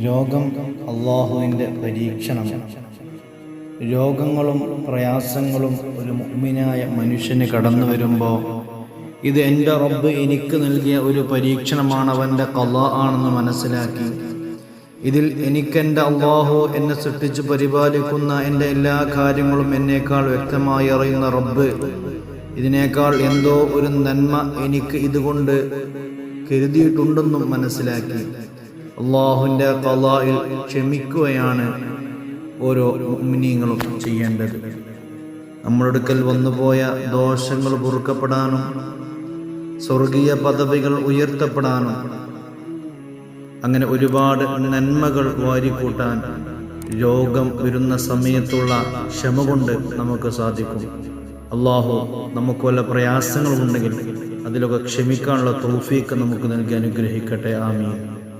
രോഗം അള്ളാഹുവിൻ്റെ പരീക്ഷണമാണ്. രോഗങ്ങളും പ്രയാസങ്ങളും ഒരു മുഅ്മിനായ മനുഷ്യന് കടന്നു വരുമ്പോൾ ഇത് എൻ്റെ റബ്ബ് എനിക്ക് നൽകിയ ഒരു പരീക്ഷണമാണ്, അവൻ്റെ ഖളാ ആണെന്ന് മനസ്സിലാക്കി ഇതിൽ എനിക്കെൻ്റെ അള്ളാഹു എന്നെ സൃഷ്ടിച്ച് പരിപാലിക്കുന്ന എൻ്റെ എല്ലാ കാര്യങ്ങളും എന്നേക്കാൾ വ്യക്തമായി അറിയുന്ന റബ്ബ് ഇതിനേക്കാൾ എന്തോ ഒരു നന്മ എനിക്ക് ഇതുകൊണ്ട് കരുതിയിട്ടുണ്ടെന്നും മനസ്സിലാക്കി അള്ളാഹുവിൻ്റെ ഖളായിൽ ക്ഷമിക്കുകയാണ് ഓരോ മുഅ്മിനീങ്ങളും ചെയ്യേണ്ടത്. നമ്മുടെ അടുക്കൽ വന്നുപോയ ദോഷങ്ങൾ പൊറുക്കപ്പെടാനും സ്വർഗീയ പദവികൾ ഉയർത്തപ്പെടാനും അങ്ങനെ ഒരുപാട് നന്മകൾ വാരിക്കൂട്ടാൻ രോഗം വരുന്ന സമയത്തുള്ള ക്ഷമ കൊണ്ട് നമുക്ക് സാധിക്കും. അള്ളാഹു നമുക്ക് വല്ല പ്രയാസങ്ങളുമുണ്ടെങ്കിൽ അതിലൊക്കെ ക്ഷമിക്കാനുള്ള തൗഫീഖ് നമുക്ക് നൽകി അനുഗ്രഹിക്കട്ടെ. ആമീൻ.